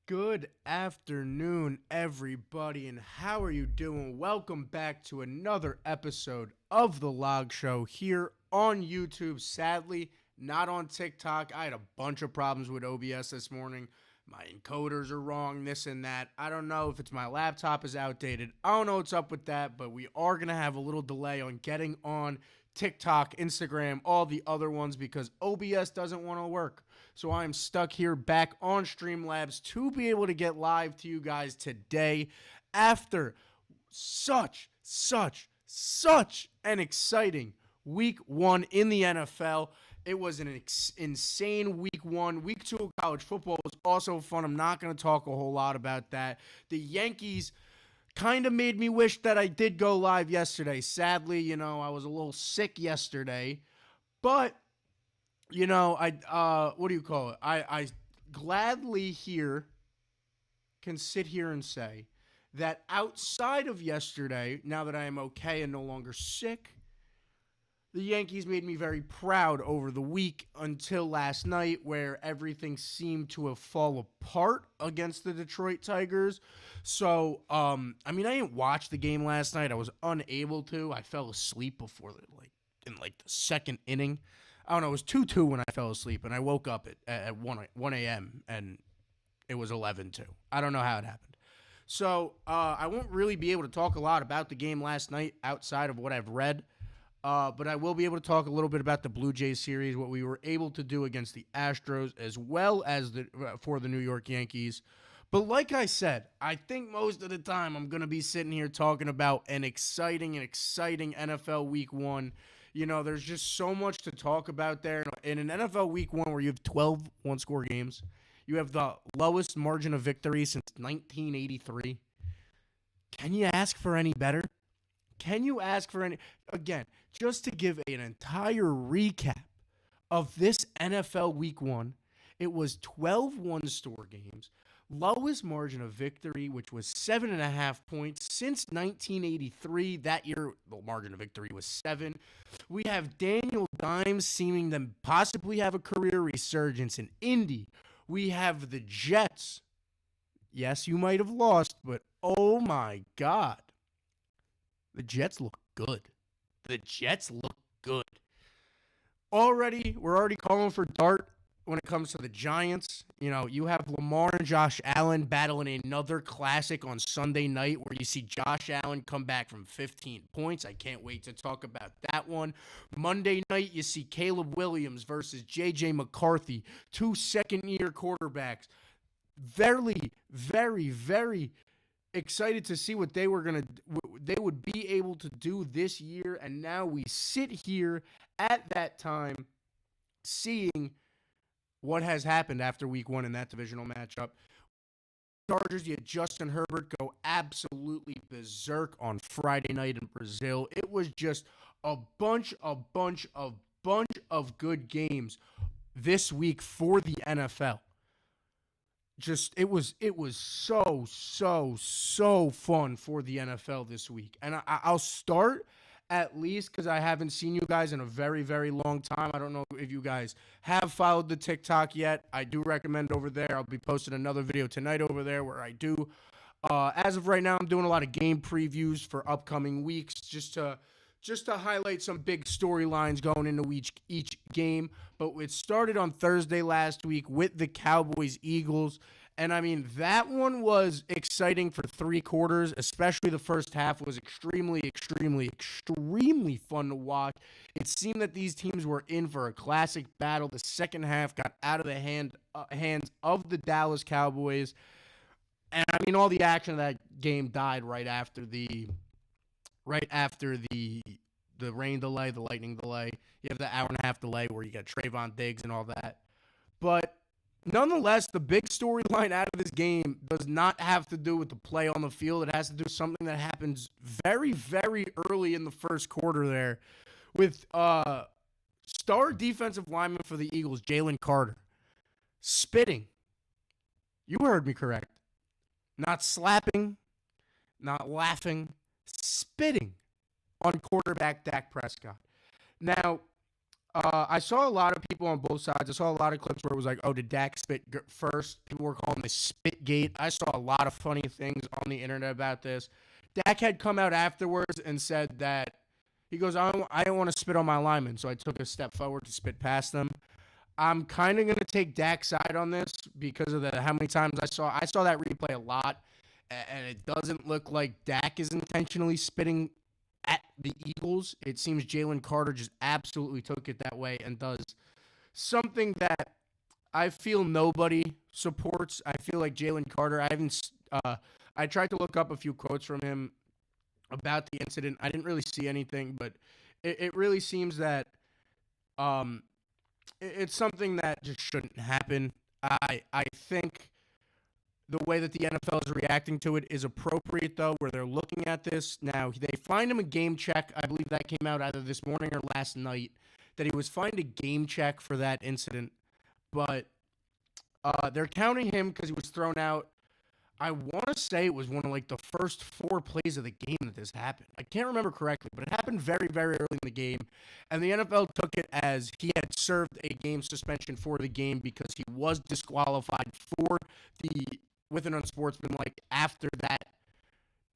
Good afternoon, everybody, and how are you doing? Welcome back to another episode of The Log Show here on YouTube. Sadly, not on TikTok. I had a bunch of problems with OBS this morning. My encoders are wrong, this and that. I don't know if it's my laptop is outdated. I don't know what's up with that, but we are going to have a little delay on getting on TikTok, Instagram, all the other ones because OBS doesn't want to work. So I'm stuck here back on Streamlabs to be able to get live to you guys today after such an exciting week one in the NFL. It was an insane week one. Week two of college football was also fun. I'm not going to talk a whole lot about that. The Yankees kind of made me wish that I did go live yesterday. Sadly, I was a little sick yesterday. But, what do you call it? I gladly can sit here and say that outside of yesterday, now that I am okay and no longer sick, the Yankees made me very proud over the week until last night where everything seemed to have fallen apart against the Detroit Tigers. So, I didn't watch the game last night. I was unable to. I fell asleep before in the second inning. I don't know. It was 2-2 when I fell asleep, and I woke up at 1 a.m., and it was 11-2. I don't know how it happened. So, I won't really be able to talk a lot about the game last night outside of what I've read. But I will be able to talk a little bit about the Blue Jays series, what we were able to do against the Astros, as well as for the New York Yankees. But like I said, I think most of the time I'm going to be sitting here talking about an exciting NFL Week 1. There's just so much to talk about there. In an NFL Week 1 where you have 12 one-score games, you have the lowest margin of victory since 1983. Can you ask for any better? Can you ask for any? Again, just to give an entire recap of this NFL Week 1, it was 12 one-score games, lowest margin of victory, which was 7.5 points since 1983. That year, the margin of victory was 7. We have Daniel Dimes seeming to possibly have a career resurgence in Indy. We have the Jets. Yes, you might have lost, but oh my God. The Jets look good. The Jets look good. We're already calling for Dart when it comes to the Giants. You have Lamar and Josh Allen battling another classic on Sunday night where you see Josh Allen come back from 15 points. I can't wait to talk about that one. Monday night, you see Caleb Williams versus J.J. McCarthy, two second-year quarterbacks. Very, very, very excited to see what they would be able to do this year, and now we sit here at that time seeing what has happened after week 1 in that divisional matchup. Chargers, you had Justin Herbert go absolutely berserk on Friday night in Brazil. It was just a bunch of good games this week for the NFL. It was so fun for the NFL this week. And I'll start at least because I haven't seen you guys in a very, very long time. I don't know if you guys have followed the TikTok yet. I do recommend over there. I'll be posting another video tonight over there where I do. As of right now, I'm doing a lot of game previews for upcoming weeks just to highlight some big storylines going into each game. But it started on Thursday last week with the Cowboys-Eagles. And, that one was exciting for 3 quarters, especially the first half was extremely fun to watch. It seemed that these teams were in for a classic battle. The second half got out of the hands of the Dallas Cowboys. And, all the action of that game died right after the rain delay, the lightning delay. You have the hour and a half delay where you got Trayvon Diggs and all that. But nonetheless, the big storyline out of this game does not have to do with the play on the field. It has to do with something that happens very, very early in the first quarter there with star defensive lineman for the Eagles, Jalen Carter, spitting. You heard me correct. Not slapping, not laughing, spitting on quarterback Dak Prescott. Now, I saw a lot of people on both sides. I saw a lot of clips where it was like, "Oh, did Dak spit first?" People were calling this spit gate. I saw a lot of funny things on the internet about this. Dak had come out afterwards and said that he goes, I don't want to spit on my lineman, so I took a step forward to spit past them. I'm kind of gonna take Dak's side on this because of how many times I saw that replay a lot, and it doesn't look like Dak is intentionally spitting at the Eagles. It seems Jalen Carter just absolutely took it that way and does something that I feel nobody supports. I feel like Jalen Carter. I tried to look up a few quotes from him about the incident. I didn't really see anything, but it really seems that um, it's something that just shouldn't happen. I think the way that the NFL is reacting to it is appropriate, though, where they're looking at this. Now, they fined him a game check. I believe that came out either this morning or last night, that he was fined a game check for that incident. But they're counting him because he was thrown out. I want to say it was one of like the first 4 plays of the game that this happened. I can't remember correctly, but it happened very, very early in the game. And the NFL took it as he had served a game suspension for the game because he was disqualified for the with an unsportsmanlike after that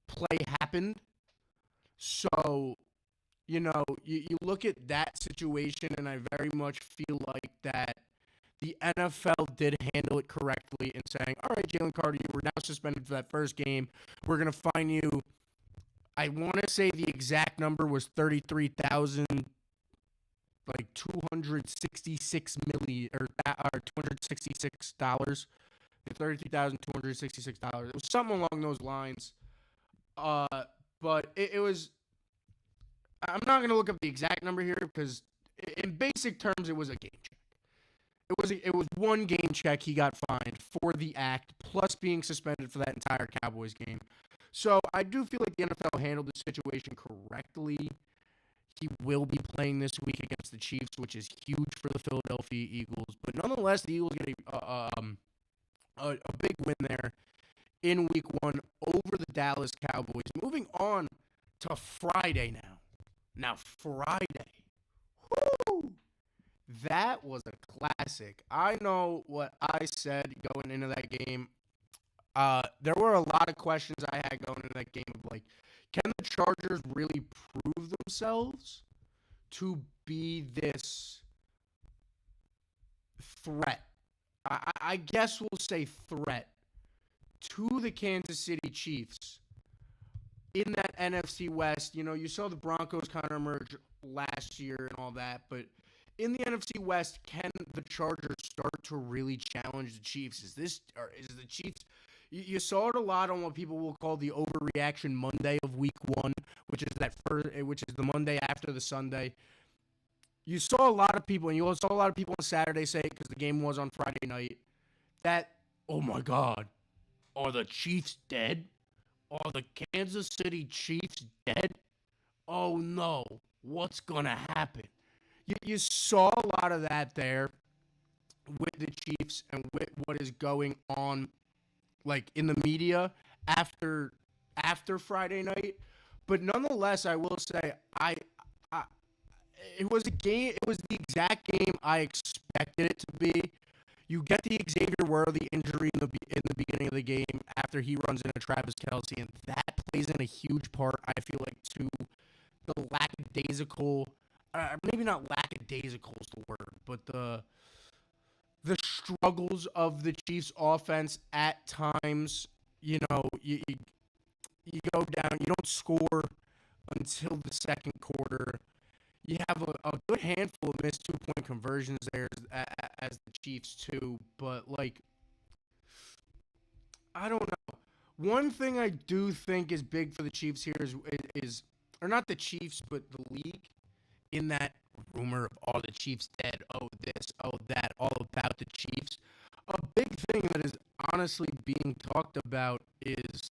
play happened. So, you look at that situation, and I very much feel like that the NFL did handle it correctly in saying, all right, Jalen Carter, you were now suspended for that first game. We're going to fine you. I want to say the exact number was 33,000, like 266 million or $266. $33,266. It was something along those lines. But it was. I'm not going to look up the exact number here because, in basic terms, it was a game check. It was one game check he got fined for the act, plus being suspended for that entire Cowboys game. So I do feel like the NFL handled the situation correctly. He will be playing this week against the Chiefs, which is huge for the Philadelphia Eagles. But nonetheless, the Eagles get a big win there in Week 1 over the Dallas Cowboys. Moving on to Friday now. Now, Friday. Woo! That was a classic. I know what I said going into that game. There were a lot of questions I had going into that game of like, can the Chargers really prove themselves to be this threat? I guess we'll say threat to the Kansas City Chiefs in that NFC West. You saw the Broncos kind of emerge last year and all that, but in the NFC West, can the Chargers start to really challenge the Chiefs? Is the Chiefs? You saw it a lot on what people will call the overreaction Monday of Week 1, which is the Monday after the Sunday. You saw a lot of people, and you saw a lot of people on Saturday say, because the game was on Friday night, that, oh my God, are the Chiefs dead? Are the Kansas City Chiefs dead? Oh no, what's going to happen? You saw a lot of that there with the Chiefs and with what is going on, like in the media after Friday night. But nonetheless, I will say it was a game. It was the exact game I expected it to be. You get the Xavier Worthy injury in the beginning of the game after he runs into Travis Kelce, and that plays in a huge part, I feel like, to the lackadaisical. Maybe not lackadaisical is the word, but the struggles of the Chiefs' offense at times. You go down, you don't score until the second quarter. You have a good handful of missed 2-point conversions there as the Chiefs too, but like, I don't know. One thing I do think is big for the Chiefs here is or not the Chiefs, but the league, in that rumor of all the Chiefs dead, oh this, oh that, all about the Chiefs. A big thing that is honestly being talked about is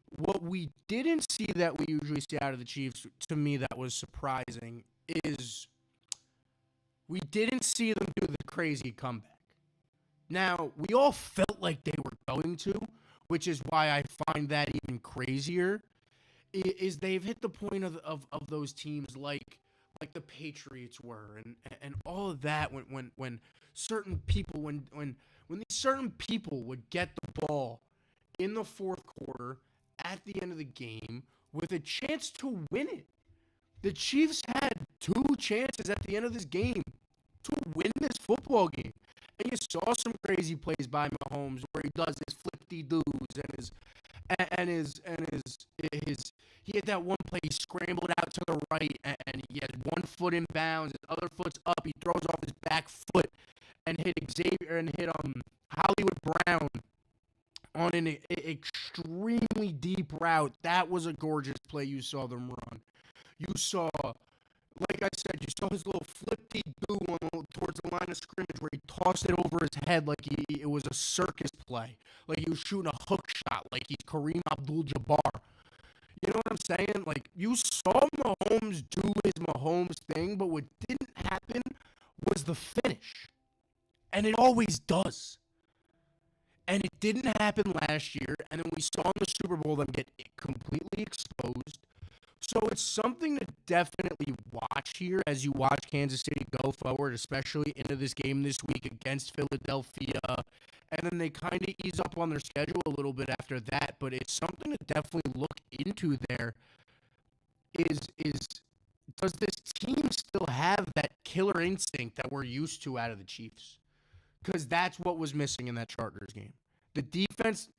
what we didn't see that we usually see out of the Chiefs. To me, that was surprising, is we didn't see them do the crazy comeback. Now, we all felt like they were going to, which is why I find that even crazier, is they've hit the point of those teams like like the Patriots were, and all of that when certain people when these certain people would get the ball in the fourth quarter at the end of the game with a chance to win it. The Chiefs had two chances at the end of this game to win this football game. And you saw some crazy plays by Mahomes where he does his flip-de-doos and his he had that one play, he scrambled out to the right and he had one foot in bounds, his other foot's up, he throws off his back foot and hit Xavier and hit Hollywood Brown on an extremely deep route. That was a gorgeous play you saw them run. You saw, like I said, you saw his little flip-de-doo towards the line of scrimmage where he tossed it over his head like it was a circus play. Like he was shooting a hook shot like he's Kareem Abdul-Jabbar. You know what I'm saying? Like, you saw Mahomes do his Mahomes thing, but what didn't happen was the finish. And it always does. And it didn't happen last year, and then we saw in the Super Bowl them get completely exposed. So it's something to definitely watch here as you watch Kansas City go forward, especially into this game this week against Philadelphia. And then they kind of ease up on their schedule a little bit after that. But it's something to definitely look into there is does this team still have that killer instinct that we're used to out of the Chiefs? Because that's what was missing in that Chargers game. The defense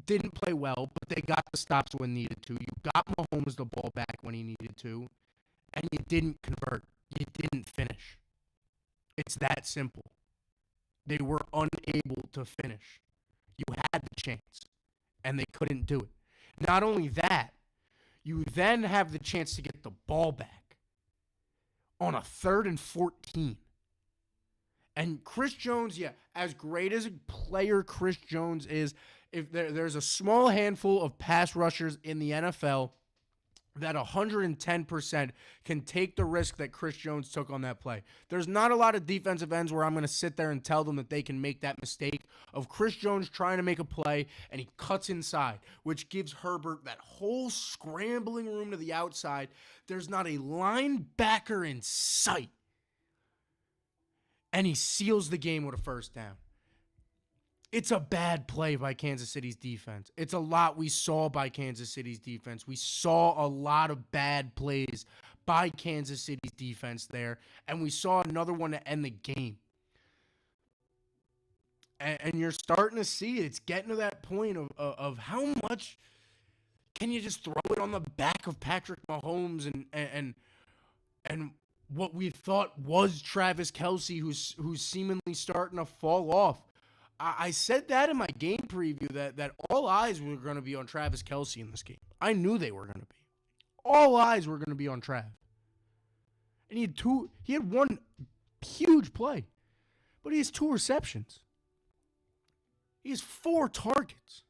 didn't play well, but they got the stops when needed to. You got Mahomes the ball back when he needed to, and you didn't convert. You didn't finish. It's that simple. They were unable to finish. You had the chance, and they couldn't do it. Not only that, you then have the chance to get the ball back on a 3rd and 14. And Chris Jones, yeah, as great as a player Chris Jones is, if there's a small handful of pass rushers in the NFL that 110% can take the risk that Chris Jones took on that play. There's not a lot of defensive ends where I'm going to sit there and tell them that they can make that mistake of Chris Jones trying to make a play and he cuts inside, which gives Herbert that whole scrambling room to the outside. There's not a linebacker in sight. And he seals the game with a first down. It's a bad play by Kansas City's defense. It's a lot we saw by Kansas City's defense. We saw a lot of bad plays by Kansas City's defense there, and we saw another one to end the game. And you're starting to see it. It's getting to that point of how much can you just throw it on the back of Patrick Mahomes and what we thought was Travis Kelce, who's seemingly starting to fall off. I said that in my game preview that all eyes were going to be on Travis Kelce in this game. I knew they were going to be. All eyes were going to be on Trav. And he had one huge play, but he has 2 receptions. He has 4 targets.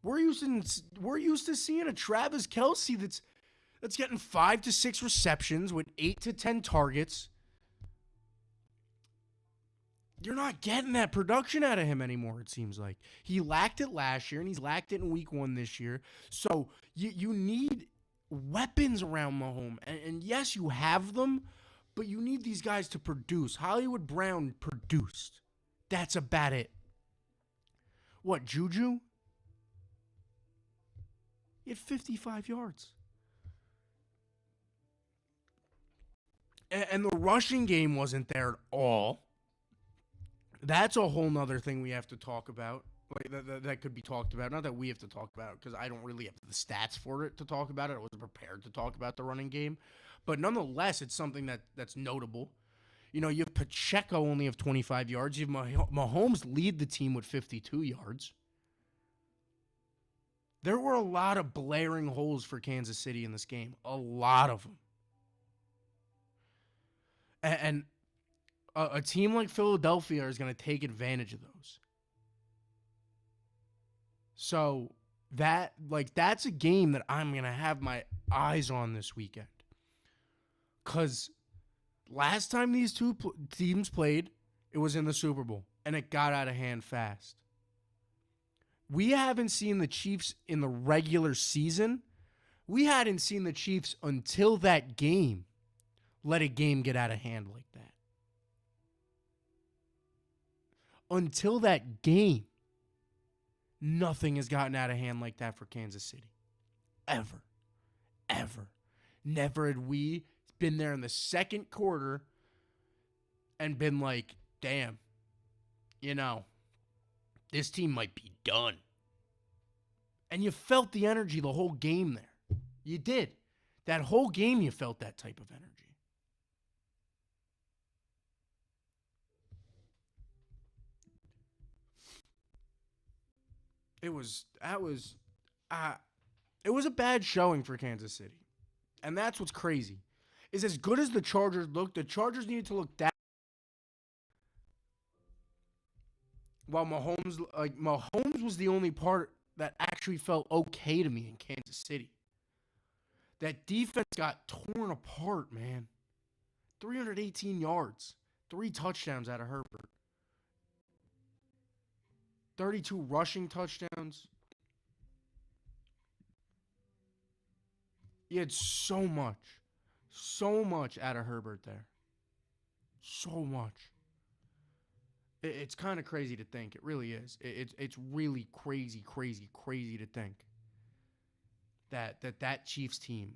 We're used to seeing a Travis Kelce that's getting 5 to 6 receptions with 8 to 10 targets. You're not getting that production out of him anymore, it seems like. He lacked it last year, and he's lacked it in week 1 this year. So you need weapons around Mahomes. And yes, you have them, but you need these guys to produce. Hollywood Brown produced. That's about it. What, Juju? He had 55 yards. And the rushing game wasn't there at all. That's a whole nother thing we have to talk about. Like that could be talked about. Not that we have to talk about, because I don't really have the stats for it to talk about it. I wasn't prepared to talk about the running game. But nonetheless, it's something that's notable. You know, you have Pacheco only have 25 yards. You have Mahomes lead the team with 52 yards. There were a lot of blaring holes for Kansas City in this game. A lot of them. And a team like Philadelphia is going to take advantage of those. So that's a game that I'm going to have my eyes on this weekend. Because last time these two teams played, it was in the Super Bowl, and it got out of hand fast. We haven't seen the Chiefs in the regular season We hadn't seen the Chiefs until that game let a game get out of hand like that. Until that game, nothing has gotten out of hand like that for Kansas City. Ever. Ever. Never had we been there in the second quarter and been like, damn, this team might be done. And you felt the energy the whole game there. You did. That whole game you felt that type of energy. It was a bad showing for Kansas City. And that's what's crazy. Is as good as the Chargers looked, the Chargers needed to look that. While Mahomes was the only part that actually felt okay to me in Kansas City. That defense got torn apart, man. 318 yards. 3 touchdowns out of Herbert. 32 rushing touchdowns. He had so much out of Herbert there. So much. It's kind of crazy to think. It really is. It's really crazy to think that Chiefs team,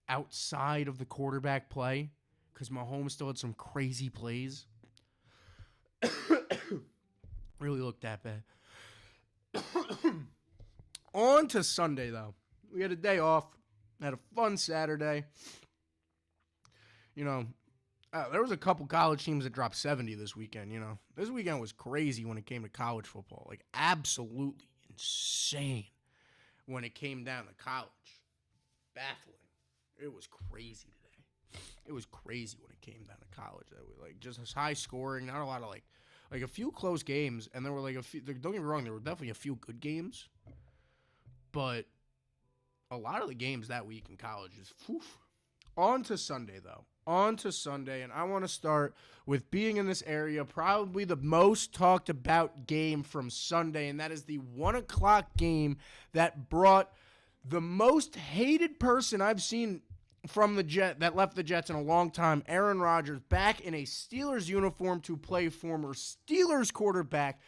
outside of the quarterback play, because Mahomes still had some crazy plays, really looked that bad. On to Sunday, though. We had a day off. Had a fun Saturday. There was a couple college teams that dropped 70 this weekend, This weekend was crazy when it came to college football. Like, absolutely insane when it came down to college. Baffling. It was crazy today. It was crazy when it came down to college. Just as high scoring, not a lot of, like a few close games, and there were, a few, don't get me wrong, there were definitely a few good games, but a lot of the games that week in college is, On to Sunday, though. On to Sunday, and I want to start with being in this area, probably the most talked about game from Sunday, and that is the 1 o'clock game that brought the most hated person I've seen from the Jet that left the Jets in a long time, Aaron Rodgers, back in a Steelers uniform to play former Steelers quarterback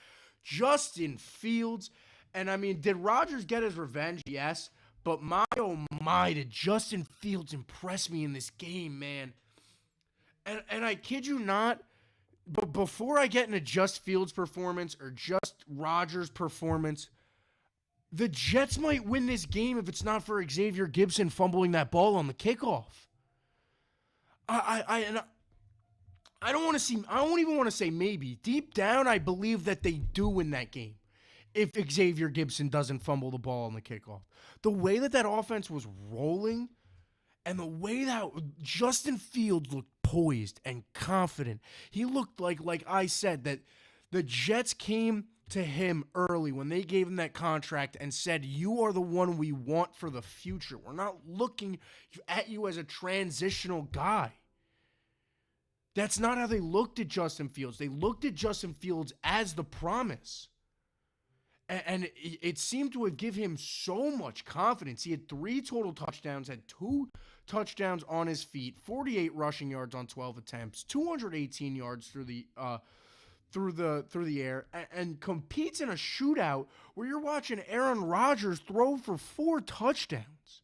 Justin Fields. And I mean, did Rodgers get his revenge? Yes. But my, oh my, did Justin Fields impress me in this game, man. And I kid you not, but before I get into just Fields' performance or just Rodgers' performance, the Jets might win this game if it's not for Xavier Gibson fumbling that ball on the kickoff. I don't want to see, I don't even want to say maybe. Deep down, I believe that they do win that game if Xavier Gibson doesn't fumble the ball on the kickoff. The way that offense was rolling and the way that Justin Fields looked poised and confident. He looked like I said, that the Jets came to him early when they gave him that contract and said, you are the one we want for the future. We're not looking at you as a transitional guy. That's not how they looked at Justin Fields. They looked at Justin Fields as the promise. And it seemed to have given him so much confidence. He had 3 total touchdowns, had 2 touchdowns on his feet, 48 rushing yards on 12 attempts, 218 yards through the air, and competes in a shootout where you're watching Aaron Rodgers throw for 4 touchdowns.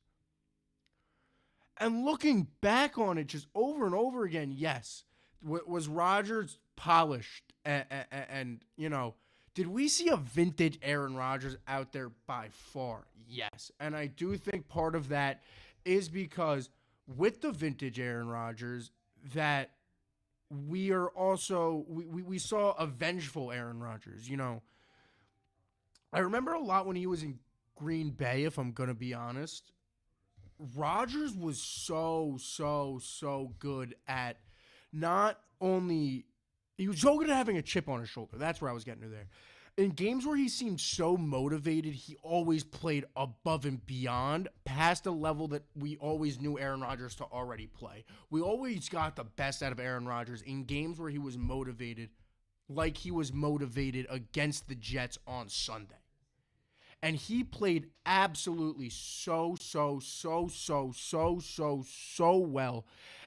And looking back on it just over and over again, yes, was Rodgers polished and did we see a vintage Aaron Rodgers out there? By far, yes. And I do think part of that is because with the vintage Aaron Rodgers, that we are also, we saw a vengeful Aaron Rodgers. I remember a lot when he was in Green Bay, if I'm going to be honest. Rodgers was so good at not only, he was so good at having a chip on his shoulder. That's where I was getting to there. In games where he seemed so motivated, he always played above and beyond, past a level that we always knew Aaron Rodgers to already play. We always got the best out of Aaron Rodgers in games where he was motivated, like he was motivated against the Jets on Sunday. And he played absolutely so well.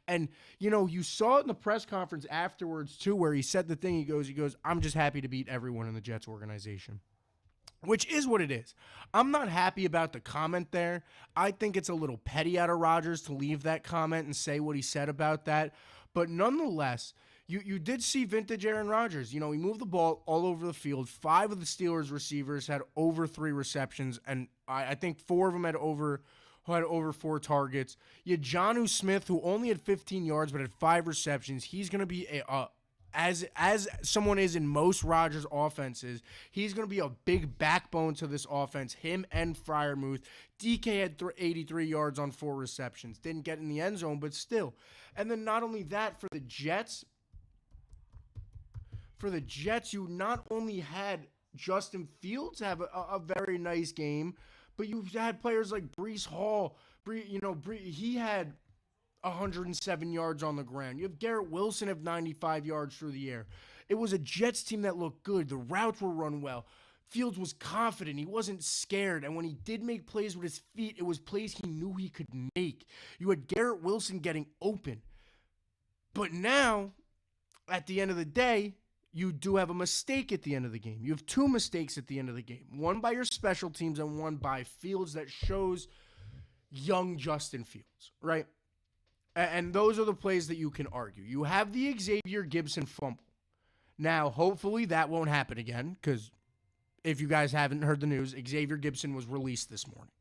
And, you saw it in the press conference afterwards, too, where he said the thing. He goes, I'm just happy to beat everyone in the Jets organization. Which is what it is. I'm not happy about the comment there. I think it's a little petty out of Rodgers to leave that comment and say what he said about that. But nonetheless, you did see vintage Aaron Rodgers. He moved the ball all over the field. 5 of the Steelers receivers had over 3 receptions, and I think 4 of them had over 4 targets. You had Jonnu Smith, who only had 15 yards but had 5 receptions. He's going to be as someone is in most Rodgers offenses, he's going to be a big backbone to this offense, him and Freiermuth. DK had 83 yards on 4 receptions. Didn't get in the end zone, but still. And then not only that, for the Jets, you not only had Justin Fields have a very nice game, but you had players like Breece Hall. He had 107 yards on the ground. You have Garrett Wilson have 95 yards through the air. It was a Jets team that looked good. The routes were run well. Fields was confident. He wasn't scared. And when he did make plays with his feet, it was plays he knew he could make. You had Garrett Wilson getting open. But now, at the end of the day, you do have a mistake at the end of the game. You have 2 mistakes at the end of the game. One by your special teams and one by Fields that shows young Justin Fields, right? And those are the plays that you can argue. You have the Xavier Gibson fumble. Now, hopefully that won't happen again, because if you guys haven't heard the news, Xavier Gibson was released this morning.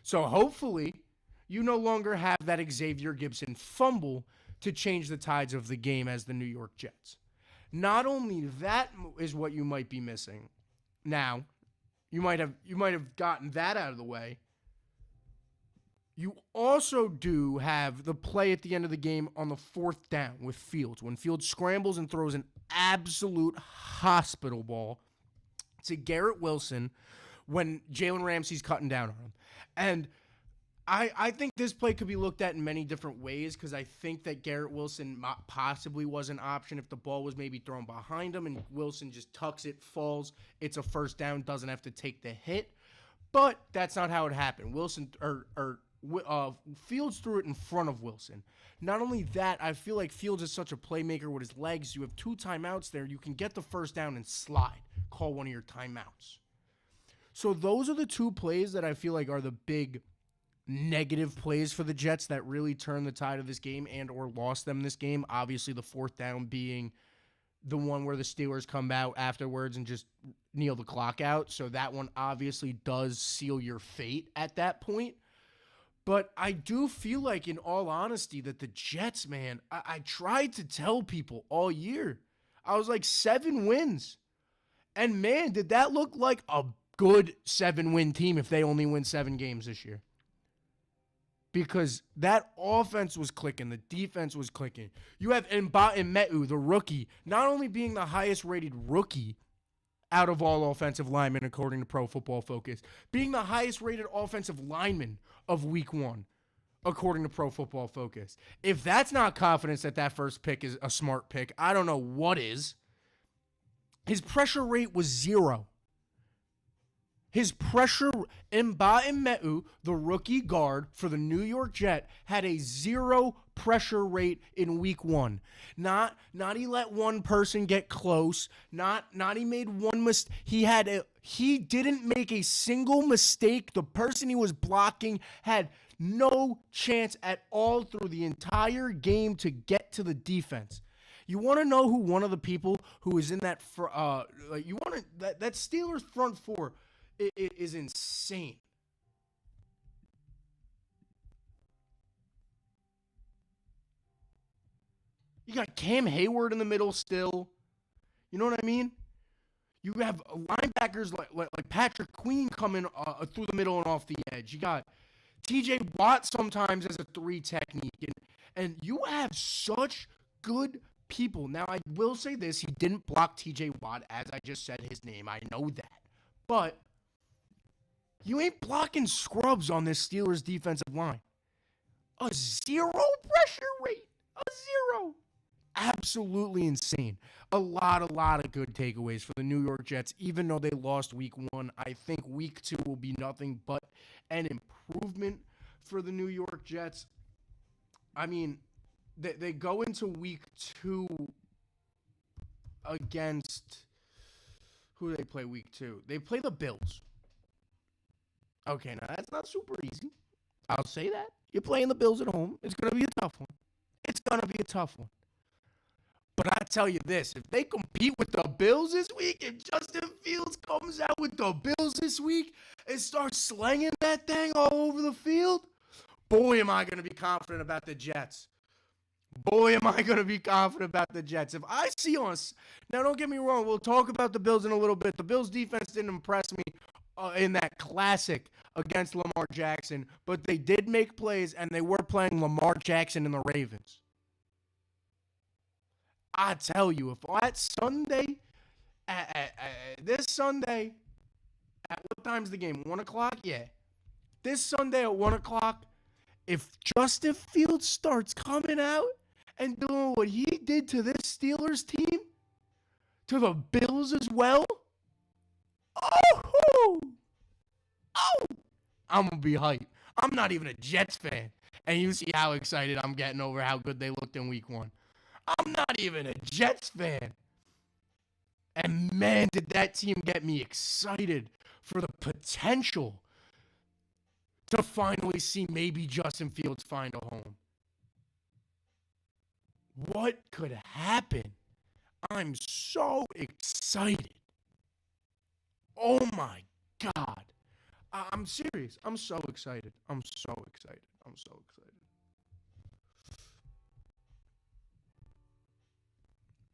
So hopefully you no longer have that Xavier Gibson fumble to change the tides of the game as the New York Jets. Not only that is what you might be missing. Now, you might have gotten that out of the way. You also do have the play at the end of the game on the 4th down with Fields. When Fields scrambles and throws an absolute hospital ball to Garrett Wilson when Jalen Ramsey's cutting down on him. And I think this play could be looked at in many different ways, because I think that Garrett Wilson possibly was an option if the ball was maybe thrown behind him and Wilson just tucks it, falls, it's a first down, doesn't have to take the hit. But that's not how it happened. Fields threw it in front of Wilson. Not only that, I feel like Fields is such a playmaker with his legs. You have 2 timeouts there. You can get the first down and slide. Call one of your timeouts. So those are the 2 plays that I feel like are the big negative plays for the Jets that really turned the tide of this game and or lost them this game. Obviously, the 4th down being the one where the Steelers come out afterwards and just kneel the clock out. So that one obviously does seal your fate at that point. But I do feel like, in all honesty, that the Jets, man, I tried to tell people all year. I was like, 7 wins. And, man, did that look like a good 7-win team if they only win 7 games this year. Because that offense was clicking. The defense was clicking. You have Metu, the rookie, not only being the highest-rated rookie out of all offensive linemen, according to Pro Football Focus, being the highest-rated offensive lineman of Week 1, according to Pro Football Focus. If that's not confidence that first pick is a smart pick, I don't know what is. His pressure rate was 0. His pressure, Metu, the rookie guard for the New York Jet, had a 0 pressure rate in Week 1. Not he let one person get close. Not he made one mistake. He didn't make a single mistake. The person he was blocking had no chance at all through the entire game to get to the defense. You want to know who one of the people who is in that that Steelers front 4 is insane. You got Cam Hayward in the middle still. You know what I mean? You have linebackers like Patrick Queen coming through the middle and off the edge. You got TJ Watt sometimes as a 3 technique. And you have such good people. Now, I will say this. He didn't block TJ Watt, as I just said his name. I know that. But you ain't blocking scrubs on this Steelers defensive line. A 0 pressure rate. A 0. absolutely insane. A lot of good takeaways for the New York Jets, even though they lost week 1. I think week 2 will be nothing but an improvement for the New York Jets. I mean, they go into week 2 against, who do they play week 2? They play the Bills. Okay, now that's not super easy. I'll say that. You're playing the Bills at home. It's going to be a tough one. It's going to be a tough one. But I tell you this, if they compete with the Bills this week, if Justin Fields comes out with the Bills this week and starts slinging that thing all over the field, boy, am I going to be confident about the Jets. Boy, am I going to be confident about the Jets. If I see us, now don't get me wrong, we'll talk about the Bills in a little bit. The Bills defense didn't impress me in that classic against Lamar Jackson, but they did make plays, and they were playing Lamar Jackson and the Ravens. I tell you, if that Sunday, this Sunday, at what time's the game? 1 o'clock? Yeah. This Sunday at 1 o'clock, if Justin Fields starts coming out and doing what he did to this Steelers team, to the Bills as well, I'm going to be hyped. I'm not even a Jets fan. And you see how excited I'm getting over how good they looked in week 1. I'm not even a Jets fan. And man, did that team get me excited for the potential to finally see maybe Justin Fields find a home. What could happen? I'm so excited. Oh my God. I'm serious. I'm so excited. I'm so excited.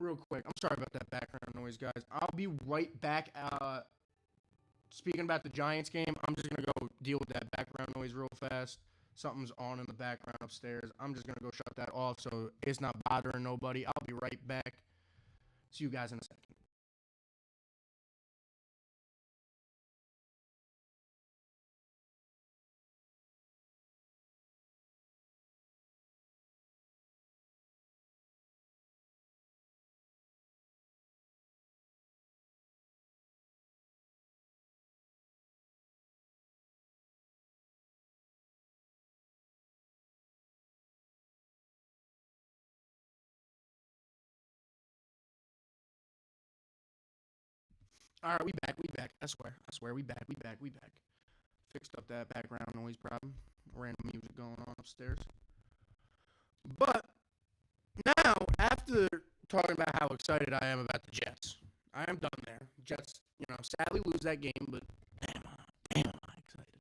Real quick, I'm sorry about that background noise, guys. I'll be right back. Speaking about the Giants game, I'm just going to go deal with that background noise real fast. Something's on in the background upstairs. I'm just going to go shut that off so it's not bothering nobody. I'll be right back. See you guys in a second. All right, we back. I swear, we back. Fixed up that background noise problem. Random music going on upstairs. But now, after talking about how excited I am about the Jets, I am done there. Jets, sadly lose that game, but damn, am I excited.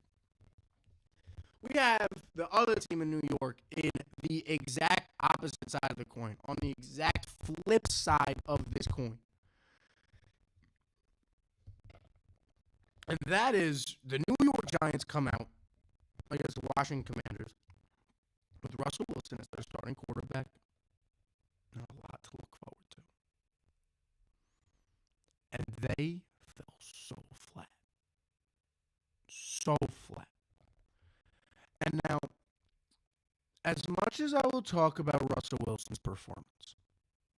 We have the other team in New York in the exact opposite side of the coin, on the exact flip side of this coin. And that is the New York Giants come out against the Washington Commanders with Russell Wilson as their starting quarterback. And a lot to look forward to. And they fell so flat. So flat. And now, as much as I will talk about Russell Wilson's performance,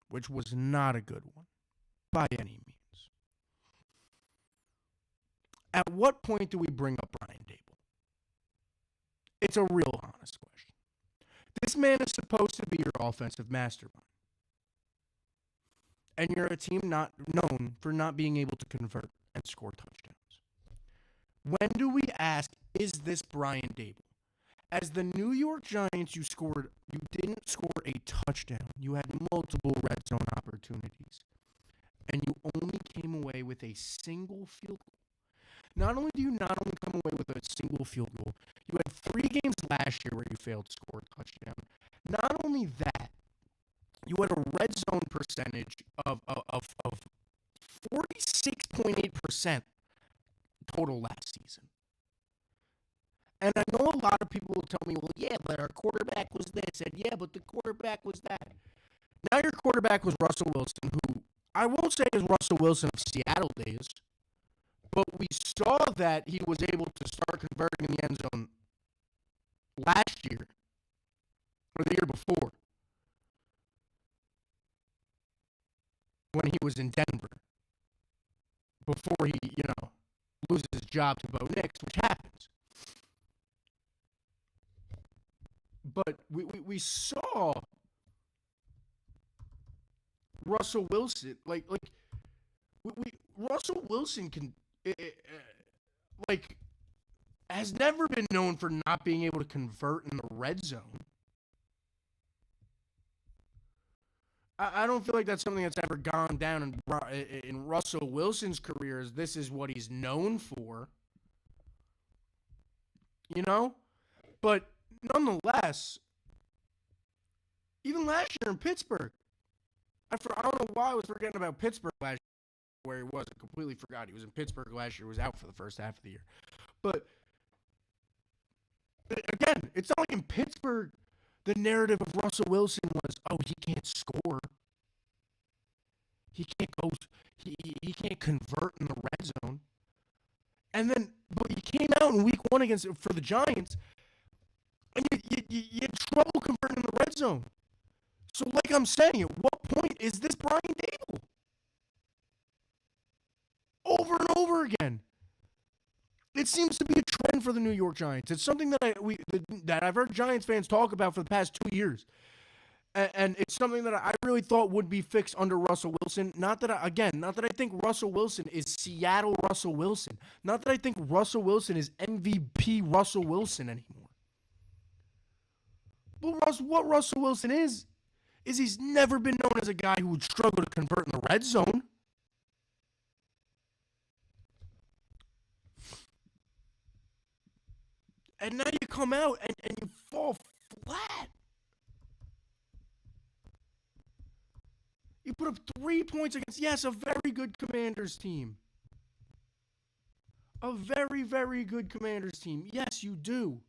which was not a good one by any means, at what point do we bring up Brian Daboll? It's a real honest question. This man is supposed to be your offensive mastermind. And you're a team not known for not being able to convert and score touchdowns. When do we ask, is this Brian Daboll? As the New York Giants, you didn't score a touchdown. You had multiple red zone opportunities. And you only came away with a single field goal. Not only do you not only come away with a single field goal, you had 3 games last year where you failed to score a touchdown. Not only that, you had a red zone percentage of 46.8% total last season. And I know a lot of people will tell me, well, yeah, but our quarterback was this, and yeah, but the quarterback was that. Now your quarterback was Russell Wilson, who I won't say is Russell Wilson of Seattle days, but we saw that he was able to start converting in the end zone last year, or the year before. when he was in Denver before he, loses his job to Bo Nix, which happens. But we saw Russell Wilson, Russell Wilson has never been known for not being able to convert in the red zone. I don't feel like that's something that's ever gone down in Russell Wilson's career, as this is what he's known for. But nonetheless, even last year in Pittsburgh, I don't know why I was forgetting about Pittsburgh last year, where he was. I completely forgot he was in Pittsburgh last year. He was out for the first half of the year. But again, it's not like in Pittsburgh the narrative of Russell Wilson was, oh, he can't score. He can't go. He can't convert in the red zone. And then, but he came out in week 1 for the Giants, and you had trouble converting in the red zone. So, like I'm saying, at what point is this Brian Daboll? Over and over again. It seems to be a trend for the New York Giants. It's something that I've heard Giants fans talk about for the past 2 years. And it's something that I really thought would be fixed under Russell Wilson. Not that I think Russell Wilson is Seattle Russell Wilson. Not that I think Russell Wilson is MVP Russell Wilson anymore. But what Russell Wilson is he's never been known as a guy who would struggle to convert in the red zone. And now you come out and you fall flat. You put up 3 points against, yes, a very good Commanders team. A very, very good Commanders team. Yes, you do.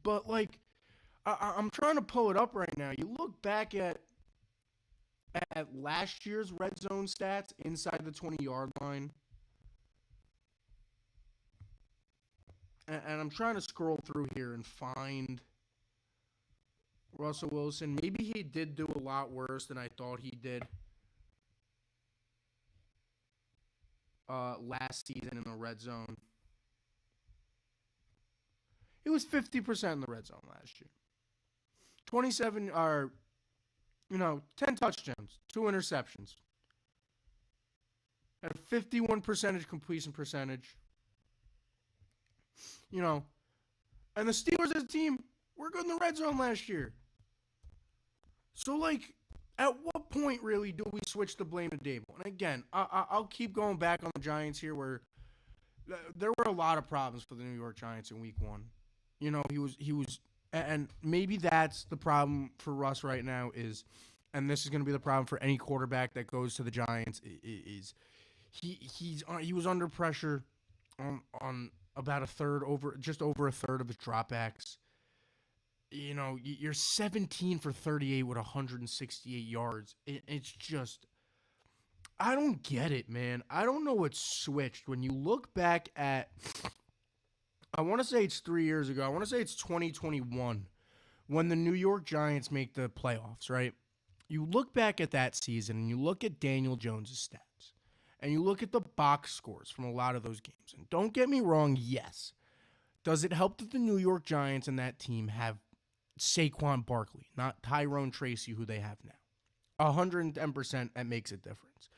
But, I'm trying to pull it up right now. You look back at last year's red zone stats inside the 20-yard line. And I'm trying to scroll through here and find Russell Wilson. Maybe he did do a lot worse than I thought he did last season in the red zone. He was 50% in the red zone last year. 10 touchdowns, 2 interceptions. Had a 51% completion percentage. And the Steelers as a team were good in the red zone last year. So, at what point really do we switch the blame to Daboll? And again, I'll keep going back on the Giants here, where there were a lot of problems for the New York Giants in week 1. He was, and maybe that's the problem for Russ right now and this is going to be the problem for any quarterback that goes to the Giants, is he was under pressure on about just over a third of his dropbacks. You're 17 for 38 with 168 yards. It's just, I don't get it, man. I don't know what switched. When you look back at, I want to say it's 3 years ago. I want to say it's 2021 when the New York Giants make the playoffs, right? You look back at that season and you look at Daniel Jones' stats. And you look at the box scores from a lot of those games. And don't get me wrong, yes. Does it help that the New York Giants and that team have Saquon Barkley, not Tyrone Tracy, who they have now? 110%, that makes a difference.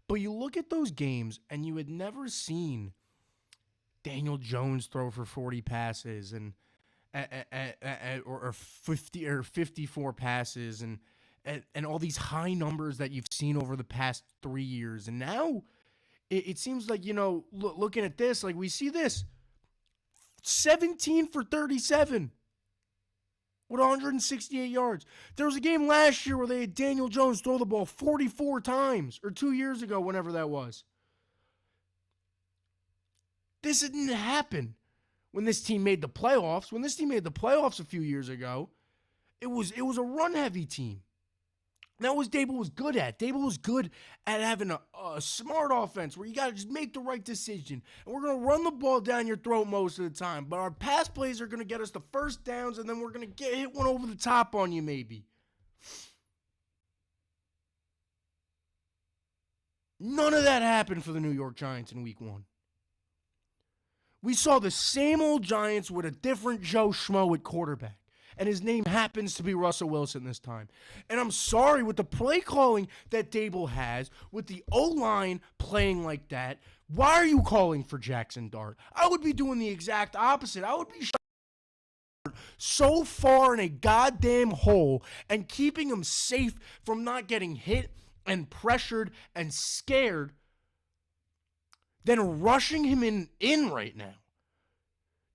But you look at those games, and you had never seen Daniel Jones throw for 40 passes or 50 or 54 passes and all these high numbers that you've seen over the past 3 years. And now it seems like, looking at this, we see this 17 for 37 with 168 yards. There was a game last year where they had Daniel Jones throw the ball 44 times, or 2 years ago, whenever that was. This didn't happen when this team made the playoffs. When this team made the playoffs a few years ago, it was a run-heavy team. That was Dable was good at. Dable was good at having a smart offense where you got to just make the right decision. And we're going to run the ball down your throat most of the time. But our pass plays are going to get us the first downs, and then we're going to hit one over the top on you maybe. None of that happened for the New York Giants in week 1. We saw the same old Giants with a different Joe Schmo at quarterback. And his name happens to be Russell Wilson this time. And I'm sorry, with the play calling that Dable has, with the O-line playing like that, why are you calling for Jackson Dart? I would be doing the exact opposite. I would be so far in a goddamn hole and keeping him safe from not getting hit and pressured and scared than rushing him in right now.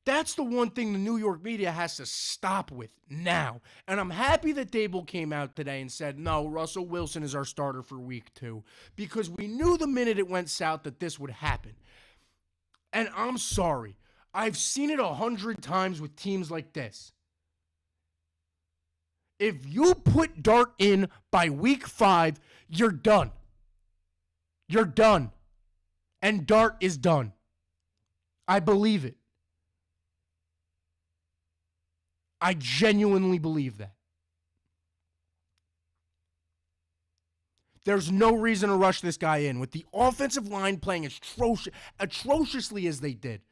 That's the one thing the New York media has to stop with now. And I'm happy that Dable came out today and said, no, Russell Wilson is our starter for week 2. Because we knew the minute it went south that this would happen. And I'm sorry. I've seen it 100 times with teams like this. If you put Dart in by week 5, you're done. You're done. And Dart is done. I believe it. I genuinely believe that. There's no reason to rush this guy in with the offensive line playing atrociously as they did.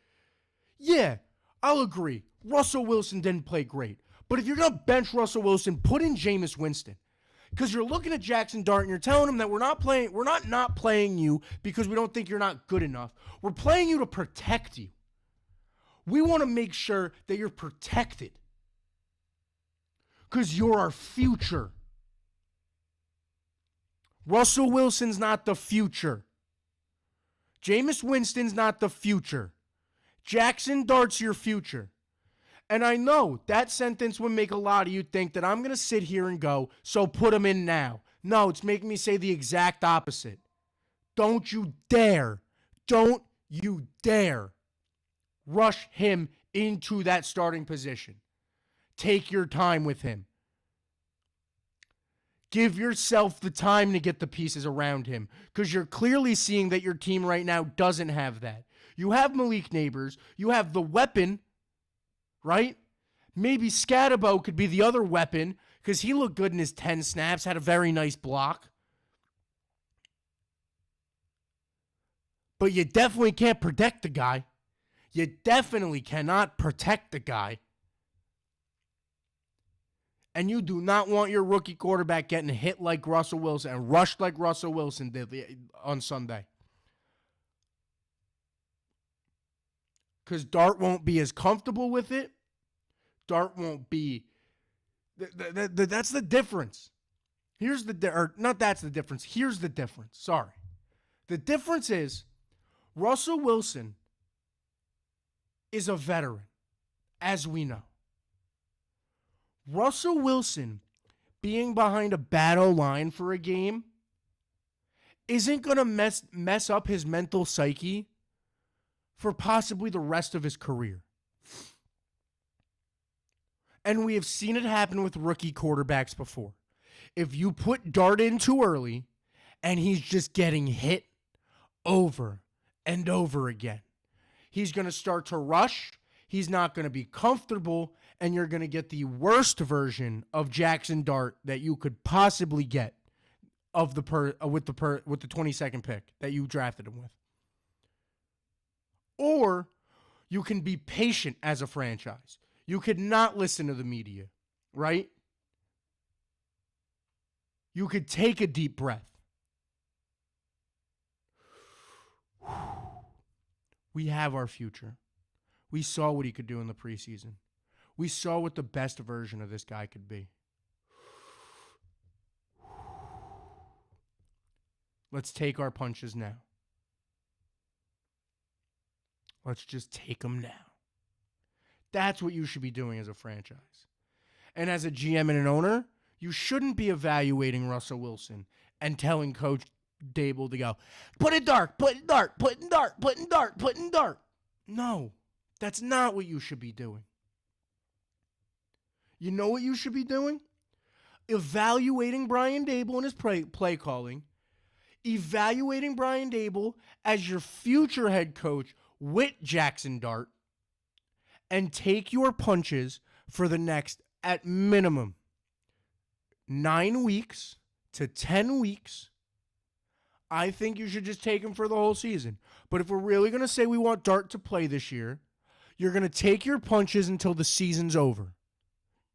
Yeah, I'll agree. Russell Wilson didn't play great. But if you're going to bench Russell Wilson, put in Jameis Winston. Because you're looking at Jackson Dart and you're telling him that we're not playing you because we don't think you're not good enough. We're playing you to protect you. We want to make sure that you're protected. Because you're our future. Russell Wilson's not the future. Jameis Winston's not the future. Jackson Dart's your future. And I know that sentence would make a lot of you think that I'm going to sit here and go, so put him in now. No, it's making me say the exact opposite. Don't you dare rush him into that starting position. Take your time with him. Give yourself the time to get the pieces around him because you're clearly seeing that your team right now doesn't have that. You have Malik Neighbors. You have the weapon, right? Maybe Scatabo could be the other weapon because he looked good in his 10 snaps, had a very nice block. But you definitely can't protect the guy. You definitely cannot protect the guy. And you do not want your rookie quarterback getting hit like Russell Wilson and rushed like Russell Wilson did on Sunday. Because Dart won't be as comfortable with it. Dart won't be... That's the difference. Here's that's the difference. Here's the difference. Sorry. The difference is Russell Wilson is a veteran, as we know. Russell Wilson being behind a bad O-line for a game isn't going to mess up his mental psyche for possibly the rest of his career. And we have seen it happen with rookie quarterbacks before. If you put Dart in too early and he's just getting hit over and over again, he's going to start to rush. He's not going to be comfortable, and you're going to get the worst version of Jackson Dart that you could possibly get of with the 22nd pick that you drafted him with. Or you can be patient as a franchise. You could not listen to the media, right? You could take a deep breath. We have our future. We saw what he could do in the preseason. We saw what the best version of this guy could be. Let's take our punches now. Let's just take them now. That's what you should be doing as a franchise. And as a GM and an owner, you shouldn't be evaluating Russell Wilson and telling Coach Dable to go, put in Dart, put in Dart, put in Dart, put in Dart, put in Dart. No, that's not what you should be doing. You know what you should be doing? evaluating Brian Dable and his play calling, evaluating Brian Dable as your future head coach with Jackson Dart, and take your punches for the next, at minimum, 9 weeks to 10 weeks. I think you should just take him for the whole season. But if we're really going to say we want Dart to play this year, you're going to take your punches until the season's over.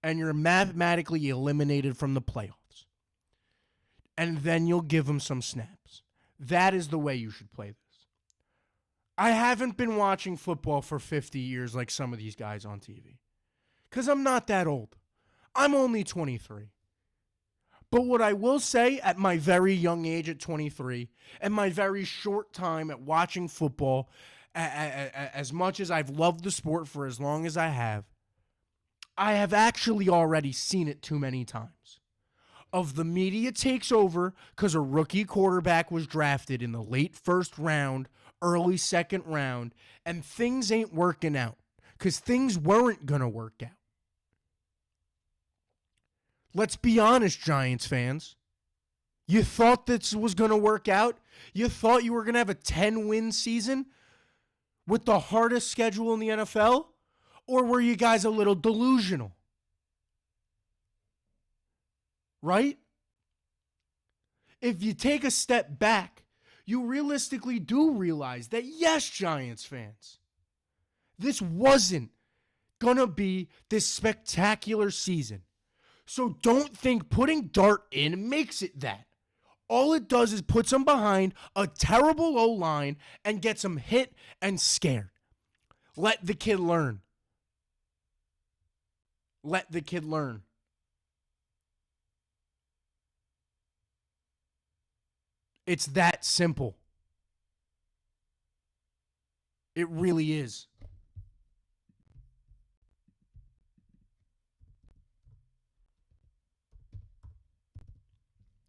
And you're mathematically eliminated from the playoffs. And then you'll give him some snaps. That is the way you should play this. I haven't been watching football for 50 years like some of these guys on TV. Because I'm not that old. I'm only 23. But what I will say at my very young age at 23, and my very short time at watching football, as much as I've loved the sport for as long as I have actually already seen it too many times. Of the media takes over because a rookie quarterback was drafted in the late first round, early second round, and things ain't working out because things weren't going to work out. Let's be honest, Giants fans. You thought this was going to work out? You thought you were going to have a 10-win season with the hardest schedule in the NFL? Or were you guys a little delusional? Right? If you take a step back, you realistically do realize that, yes, Giants fans, this wasn't going to be this spectacular season. So don't think putting Dart in makes it that. All it does is puts him behind a terrible O-line and gets him hit and scared. Let the kid learn. Let the kid learn. It's that simple. It really is.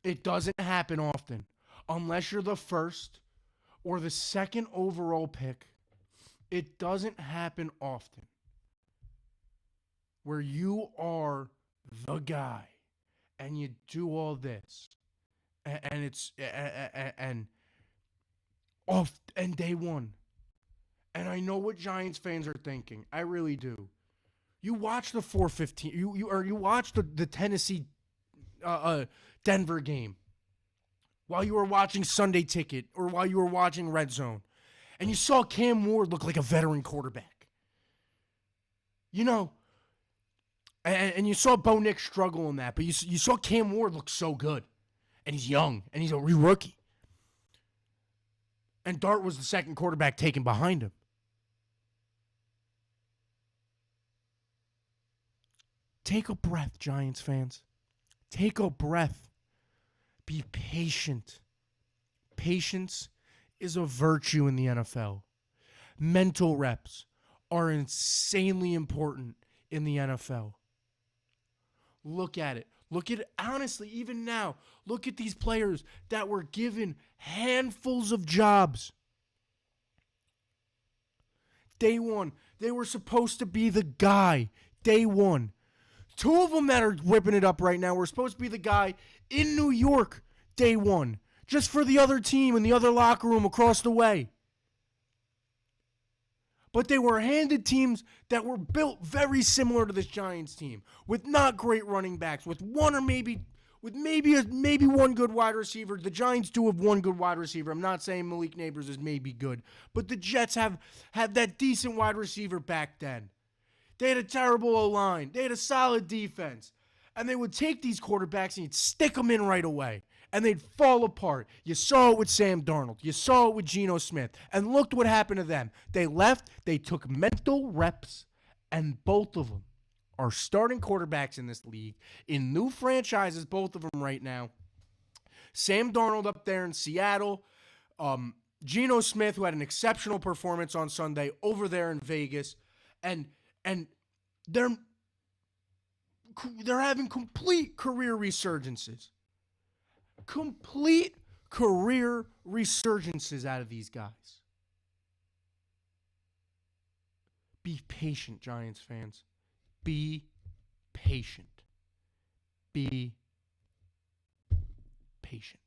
It doesn't happen often. Unless you're the first or the second overall pick, it doesn't happen often where you are the guy and you do all this and it's and off and day one. And I know what Giants fans are thinking. I really do. You watch the 4:15. You watch the Tennessee Denver game while you were watching Sunday Ticket or while you were watching Red Zone, and you saw Cam Ward look like a veteran quarterback. You know, and you saw Bo Nix struggle in that, but you saw Cam Ward look so good, and he's young, and he's a rookie. And Dart was the second quarterback taken behind him. Take a breath, Giants fans. Take a breath. Be patient. Patience is a virtue in the NFL. Mental reps are insanely important in the NFL. Look at it. Look at it. Honestly, even now, look at these players that were given handfuls of jobs. Day one, they were supposed to be the guy. Day one. Two of them that are whipping it up right now were supposed to be the guy in New York day one, just for the other team in the other locker room across the way. But they were handed teams that were built very similar to this Giants team, with not great running backs, with one or maybe one good wide receiver. The Giants do have one good wide receiver. I'm not saying Malik Neighbors is maybe good, but the Jets have that decent wide receiver back then. They had a terrible O-line. They had a solid defense. And they would take these quarterbacks and you'd stick them in right away. And they'd fall apart. You saw it with Sam Darnold. You saw it with Geno Smith. And looked what happened to them. They left. They took mental reps. And both of them are starting quarterbacks in this league. In new franchises, both of them right now. Sam Darnold up there in Seattle. Geno Smith, who had an exceptional performance on Sunday over there in Vegas. And they're having complete career resurgences. Complete career resurgences out of these guys. Be patient, Giants fans. Be patient. Be patient.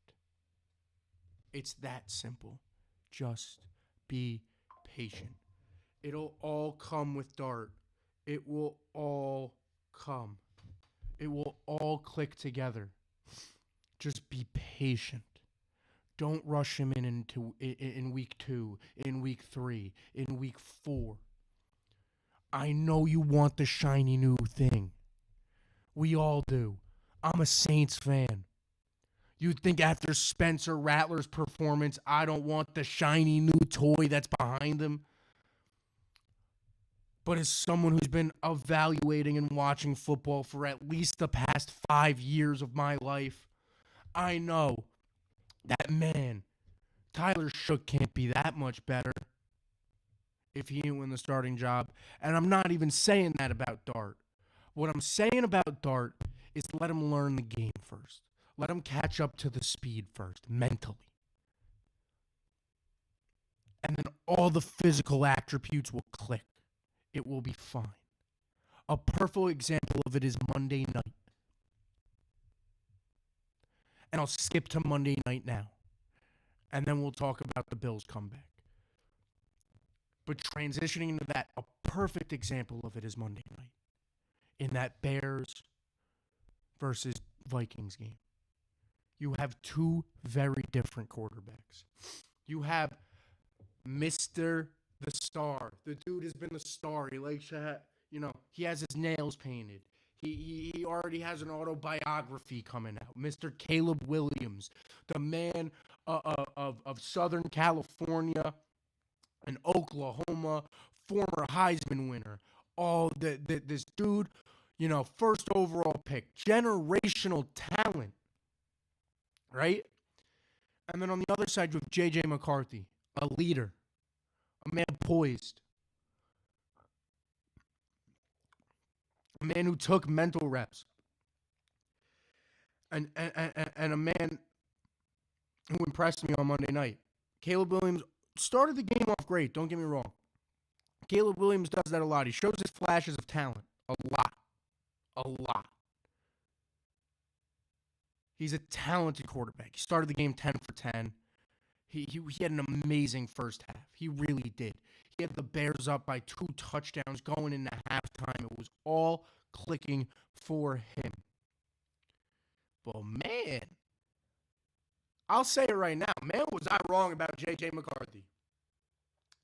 It's that simple. Just be patient. It'll all come with Dart. It will all come. It will all click together. Just be patient. Don't rush him in week 2, in week 3, in week 4. I know you want the shiny new thing. We all do. I'm a Saints fan. You think after Spencer Rattler's performance, I don't want the shiny new toy that's behind him? But as someone who's been evaluating and watching football for at least the past 5 years of my life, I know that, man, Tyler Shough can't be that much better if he didn't win the starting job. And I'm not even saying that about Dart. What I'm saying about Dart is let him learn the game first. Let him catch up to the speed first, mentally. And then all the physical attributes will click. It will be fine. A perfect example of it is Monday night. And I'll skip to Monday night now. And then we'll talk about the Bills' comeback. But transitioning into that, a perfect example of it is Monday night. In that Bears versus Vikings game. You have two very different quarterbacks. You have Mr. the Star. The dude has been the star. He likes to he has his nails painted. He already has an autobiography coming out. Mr. Caleb Williams, the man of Southern California and Oklahoma, former Heisman winner. This dude, first overall pick, generational talent, right? And then on the other side, you have J.J. McCarthy, a leader, a man poised, a man who took mental reps, and a man who impressed me on Monday night. Caleb Williams started the game off great, don't get me wrong. Caleb Williams does that a lot. He shows his flashes of talent a lot. He's a talented quarterback. He started the game 10 for 10. He had an amazing first half. He really did. He had the Bears up by 2 touchdowns going into halftime. It was all clicking for him. But man, I'll say it right now. Man, was I wrong about J.J. McCarthy.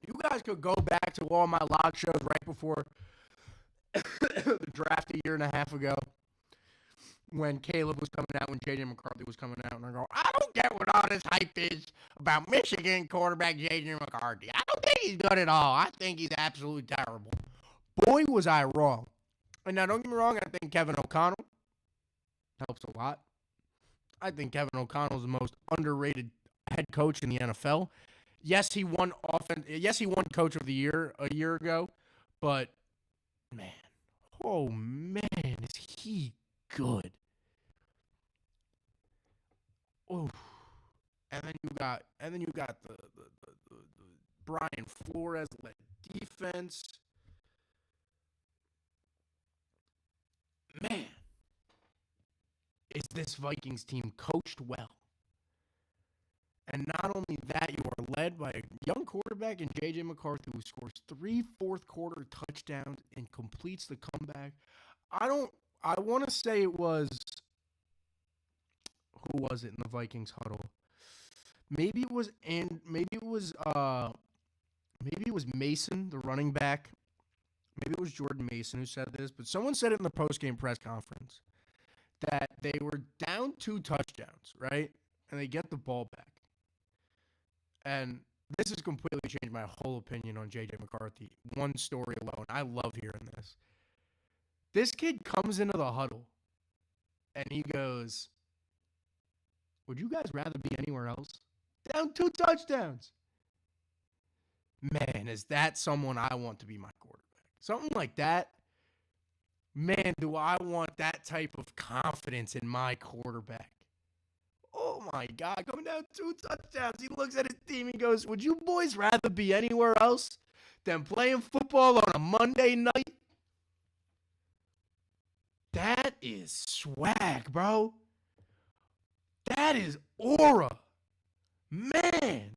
You guys could go back to all my log shows right before the draft a year and a half ago when Caleb was coming out, when J.J. McCarthy was coming out, and I go, I don't get what all this hype is about Michigan quarterback J.J. McCarthy. I don't think he's good at all. I think he's absolutely terrible. Boy, was I wrong. And now, don't get me wrong, I think Kevin O'Connell helps a lot. I think Kevin O'Connell is the most underrated head coach in the NFL. Yes, he won Coach of the Year a year ago, but man, oh man, is he good? Oh, and then you got the Brian Flores led defense. Man, is this Vikings team coached well? And not only that, you are led by a young quarterback in J.J. McCarthy who scores 3 fourth-quarter touchdowns and completes the comeback. I want to say it was, who was it in the Vikings huddle? Maybe it was Mason, the running back. Maybe it was Jordan Mason who said this, but someone said it in the post-game press conference that they were down 2 touchdowns, right? And they get the ball back. And this has completely changed my whole opinion on J.J. McCarthy. One story alone. I love hearing this. This kid comes into the huddle, and he goes, would you guys rather be anywhere else? Down 2 touchdowns. Man, is that someone I want to be my quarterback? Something like that. Man, do I want that type of confidence in my quarterback. Oh, my God. Coming down 2 touchdowns. He looks at his team and goes, would you boys rather be anywhere else than playing football on a Monday night? That is swag, bro. That is aura. Man.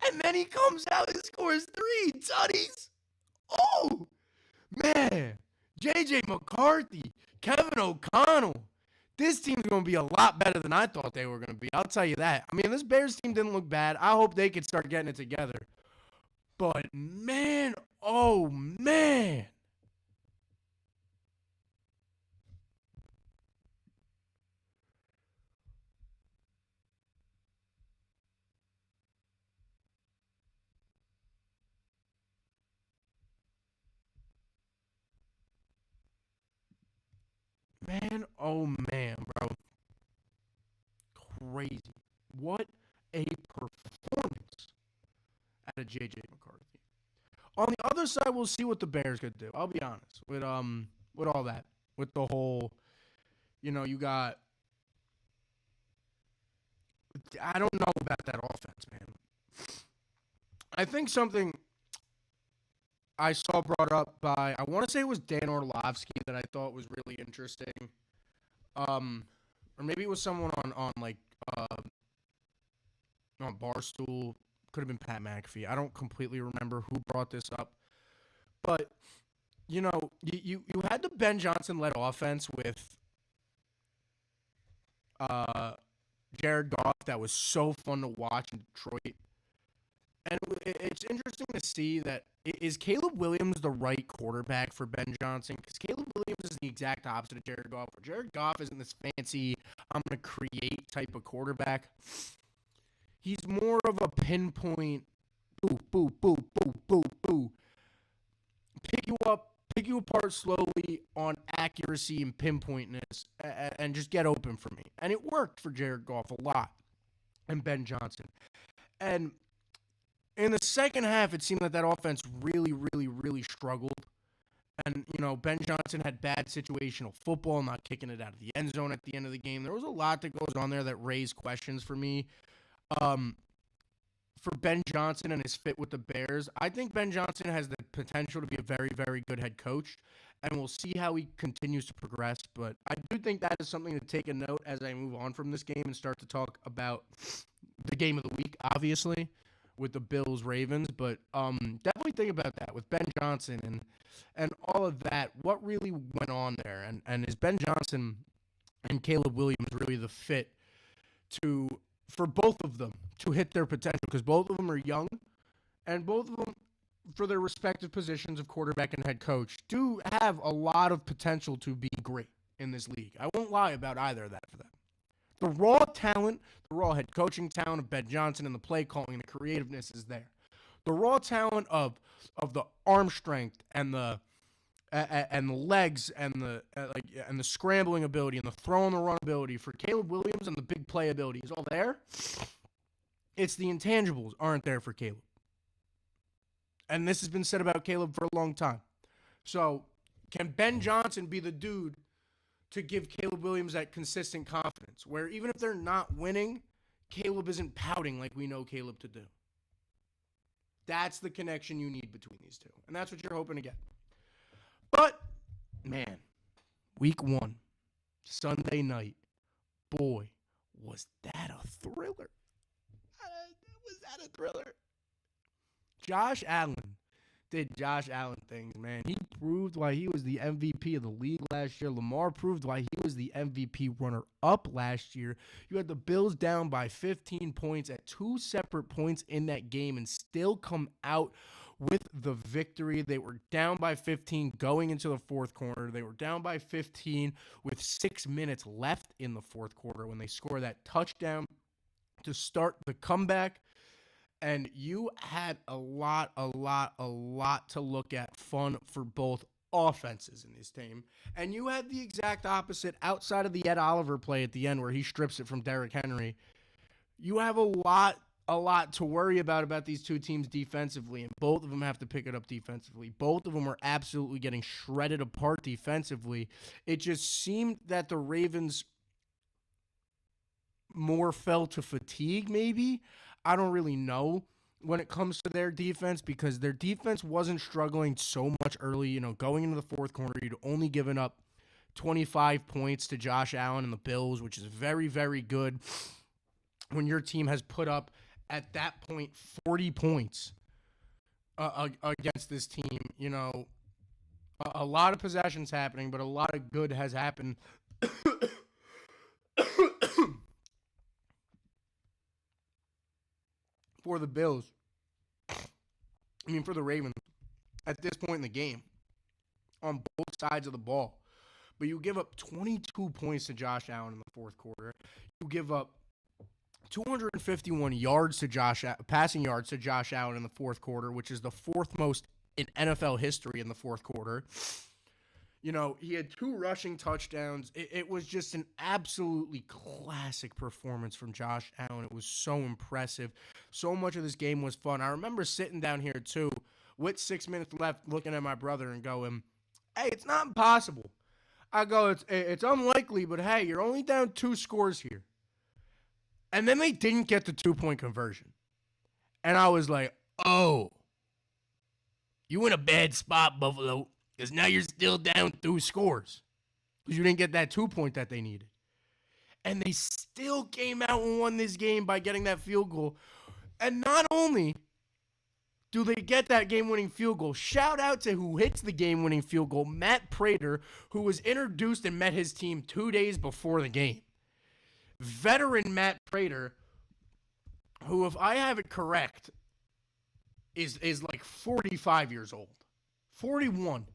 And then he comes out and scores 3 tutties. Oh, man. J.J. McCarthy, Kevin O'Connell. This team's going to be a lot better than I thought they were going to be. I'll tell you that. I mean, this Bears team didn't look bad. I hope they could start getting it together. But, man, oh, man. Man, oh, man, bro. Crazy. What a performance out of J.J. McCarthy. On the other side, we'll see what the Bears could do. I'll be honest with all that, with the whole, you got. I don't know about that offense, man. I think something I saw brought up by, I want to say it was Dan Orlovsky, that I thought was really interesting. Or maybe it was someone on Barstool. Could have been Pat McAfee. I don't completely remember who brought this up. But, you had the Ben Johnson-led offense with Jared Goff that was so fun to watch in Detroit. And it's interesting to see that, is Caleb Williams the right quarterback for Ben Johnson? Because Caleb Williams is the exact opposite of Jared Goff. Jared Goff isn't this fancy, I'm going to create type of quarterback. He's more of a pinpoint, boo, boo, boo, boo, boo, boo. Pick you apart slowly on accuracy and pinpointness, and just get open for me. And it worked for Jared Goff a lot and Ben Johnson. And in the second half, it seemed that offense really, really, really struggled. And, Ben Johnson had bad situational football, not kicking it out of the end zone at the end of the game. There was a lot that goes on there that raised questions for me. For Ben Johnson and his fit with the Bears, I think Ben Johnson has the potential to be a very, very good head coach, and we'll see how he continues to progress. But I do think that is something to take a note as I move on from this game and start to talk about the game of the week, obviously, with the Bills-Ravens. But definitely think about that with Ben Johnson and all of that. What really went on there? And is Ben Johnson and Caleb Williams really the fit for both of them to hit their potential? Because both of them are young, and both of them, for their respective positions of quarterback and head coach, do have a lot of potential to be great in this league. I won't lie about either of that for them. The raw talent, the raw head coaching talent of Ben Johnson and the play calling and the creativeness is there. The raw talent of the arm strength and the legs and the scrambling ability and the throw and the run ability for Caleb Williams and the big play ability is all there. It's the intangibles aren't there for Caleb. And this has been said about Caleb for a long time. So can Ben Johnson be the dude to give Caleb Williams that consistent confidence where even if they're not winning, Caleb isn't pouting like we know Caleb to do? That's the connection you need between these two. And that's what you're hoping to get. But, man, week 1, Sunday night, boy, was that a thriller. Was that a thriller? Josh Allen did Josh Allen things, man. He proved why he was the MVP of the league last year. Lamar proved why he was the MVP runner-up last year. You had the Bills down by 15 points at 2 separate points in that game and still come out with the victory. They were down by 15 going into the fourth quarter. They were down by 15 with 6 minutes left in the fourth quarter when they score that touchdown to start the comeback. And you had a lot to look at, fun for both offenses in this team. And you had the exact opposite outside of the Ed Oliver play at the end where he strips it from Derrick Henry. You have a lot to worry about these two teams defensively, and both of them have to pick it up defensively. Both of them are absolutely getting shredded apart defensively. It just seemed that the Ravens more fell to fatigue, maybe. I don't really know when it comes to their defense because their defense wasn't struggling so much early. Going into the fourth quarter, you'd only given up 25 points to Josh Allen and the Bills, which is very, very good when your team has put up, at that point, 40 points against this team. You know, a lot of possessions happening, but a lot of good has happened. For the Bills. For the Ravens at this point in the game on both sides of the ball. But you give up 22 points to Josh Allen in the fourth quarter. You give up 251 passing yards to Josh Allen in the fourth quarter, which is the fourth most in NFL history in the fourth quarter. You know, he had 2 rushing touchdowns. It was just an absolutely classic performance from Josh Allen. It was so impressive. So much of this game was fun. I remember sitting down here, too, with 6 minutes left, looking at my brother and going, hey, it's not impossible. I go, it's unlikely, but hey, you're only down 2 scores here. And then they didn't get the 2-point conversion. And I was like, oh, you in a bad spot, Buffalo. Because now you're still down 2 scores. Because you didn't get that 2-point that they needed. And they still came out and won this game by getting that field goal. And not only do they get that game-winning field goal, shout out to who hits the game-winning field goal, Matt Prater, who was introduced and met his team 2 days before the game. Veteran Matt Prater, who, if I have it correct, is like 45 years old. 41.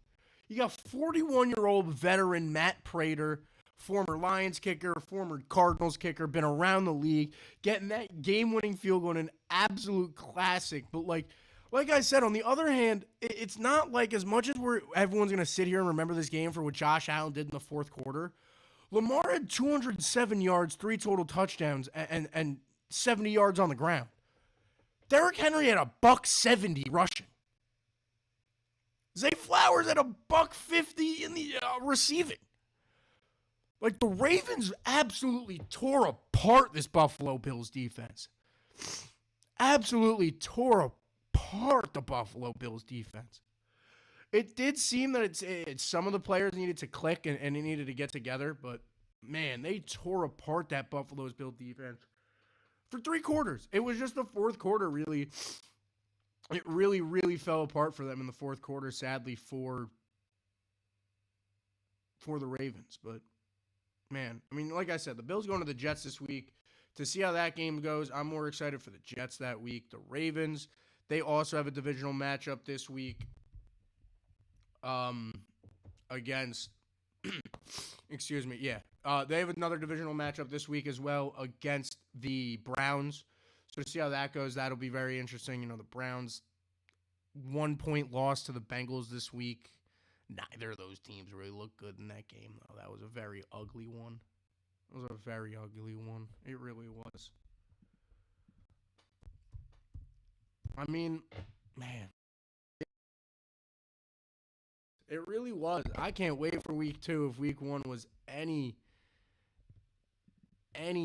You got 41-year-old veteran Matt Prater, former Lions kicker, former Cardinals kicker, been around the league, getting that game-winning field goal in an absolute classic. But like I said, on the other hand, it's not like as much as everyone's going to sit here and remember this game for what Josh Allen did in the fourth quarter. Lamar had 207 yards, 3 total touchdowns, and 70 yards on the ground. Derrick Henry had $170 rushing. Zay Flowers at $150 in the receiving. Like, the Ravens absolutely tore apart this Buffalo Bills defense. Absolutely tore apart the Buffalo Bills defense. It did seem that it's some of the players needed to click and it needed to get together, but man, they tore apart that Buffalo Bills defense for 3 quarters. It was just the fourth quarter really. It really, really fell apart for them in the fourth quarter, sadly, for the Ravens. But, man, like I said, the Bills going to the Jets this week. To see how that game goes, I'm more excited for the Jets that week. The Ravens, they also have a divisional matchup this week against, excuse me, yeah. They have another divisional matchup this week as well against the Browns. So to see how that goes, that'll be very interesting. You know, the Browns, 1-point loss to the Bengals this week. Neither of those teams really looked good in that game, though. That was a very ugly one. It was a very ugly one. It really was. Man. It really was. I can't wait for week 2 if week 1 was any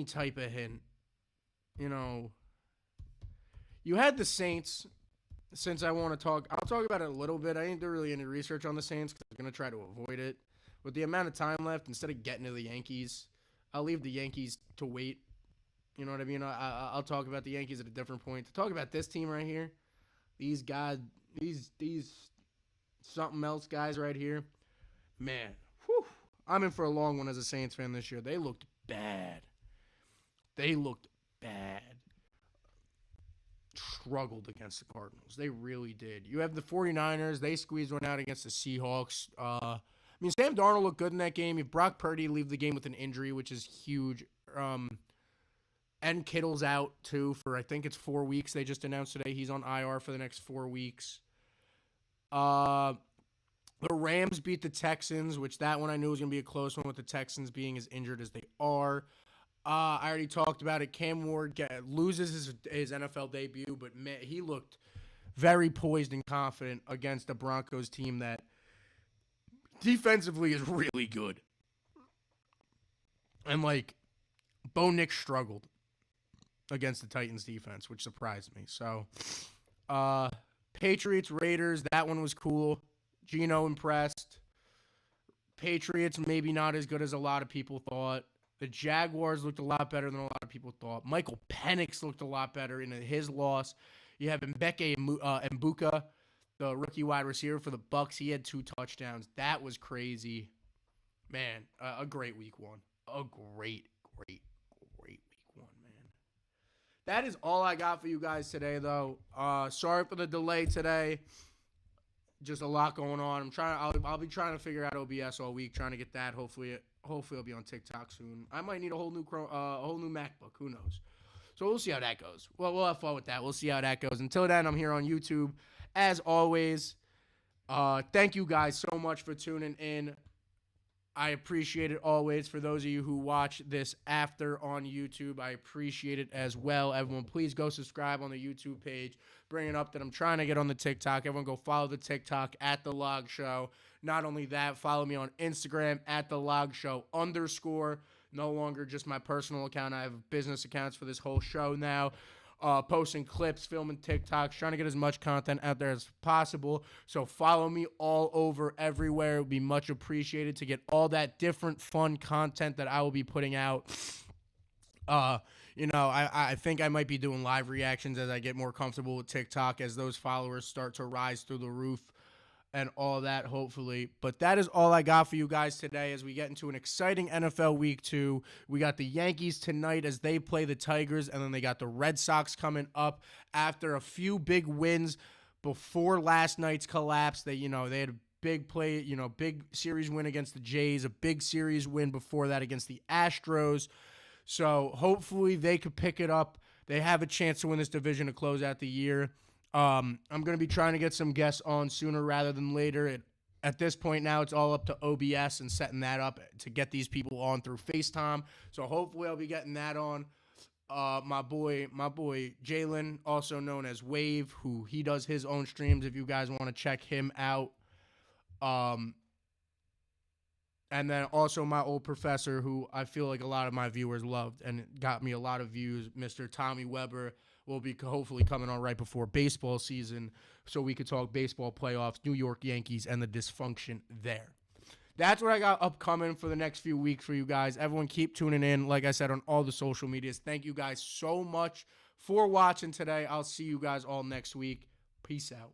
type of hint. You know, you had the Saints, since I want to talk. I'll talk about it a little bit. I didn't do really any research on the Saints because I'm going to try to avoid it. With the amount of time left, instead of getting to the Yankees, I'll leave the Yankees to wait. You know what I mean? I'll talk about the Yankees at a different point. To talk about this team right here, these guys, these something else guys right here, man, whew, I'm in for a long one as a Saints fan this year. They looked bad. Struggled against the Cardinals. They really did. You have the 49ers. They squeezed one out against the Seahawks. Sam Darnold looked good in that game. Brock Purdy leave the game with an injury, which is huge. And Kittle's out, too, for I think it's 4 weeks. They just announced today he's on IR for the next 4 weeks. The Rams beat the Texans, which that one I knew was going to be a close one with the Texans being as injured as they are. I already talked about it. Cam Ward loses his NFL debut, but man, he looked very poised and confident against the Broncos team that defensively is really good. And, Bo Nix struggled against the Titans defense, which surprised me. So, Patriots, Raiders, that one was cool. Geno impressed. Patriots, maybe not as good as a lot of people thought. The Jaguars looked a lot better than a lot of people thought. Michael Penix looked a lot better in his loss. You have Mbeke Mbuka, the rookie wide receiver for the Bucks. He had 2 touchdowns. That was crazy. Man, a great week 1. A great week 1, man. That is all I got for you guys today, though. Sorry for the delay today. Just a lot going on. I'll be trying to figure out OBS all week, trying to get that. Hopefully it'll be on TikTok soon. I might need a whole new MacBook. Who knows? So we'll see how that goes. Well, we'll have fun with that. We'll see how that goes. Until then, I'm here on YouTube as always. Thank you guys so much for tuning in. I appreciate it always. For those of you who watch this after on YouTube, I appreciate it as well. Everyone, please go subscribe on the YouTube page. Bring it up that I'm trying to get on the TikTok. Everyone go follow the TikTok at The Log Show. Not only that, follow me on Instagram at The Log Show _. No longer just my personal account. I have business accounts for this whole show now. Posting clips, filming TikToks, trying to get as much content out there as possible. So follow me all over everywhere. It would be much appreciated to get all that different fun content that I will be putting out. I think I might be doing live reactions as I get more comfortable with TikTok, as those followers start to rise through the roof and all that, hopefully. But that is all I got for you guys today as we get into an exciting NFL Week 2. We got the Yankees tonight as they play the Tigers, and then they got the Red Sox coming up after a few big wins before last night's collapse. They had a big series win against the Jays, a big series win before that against the Astros. So hopefully they could pick it up. They have a chance to win this division to close out the year. I'm going to be trying to get some guests on sooner rather than later. At this point now, it's all up to OBS and setting that up to get these people on through FaceTime. So hopefully I'll be getting that on. My boy Jalen, also known as Wave, who he does his own streams if you guys want to check him out. And then also my old professor, who I feel like a lot of my viewers loved and got me a lot of views, Mr. Tommy Weber, will be hopefully coming on right before baseball season so we could talk baseball playoffs, New York Yankees, and the dysfunction there. That's what I got upcoming for the next few weeks for you guys. Everyone keep tuning in, like I said, on all the social medias. Thank you guys so much for watching today. I'll see you guys all next week. Peace out.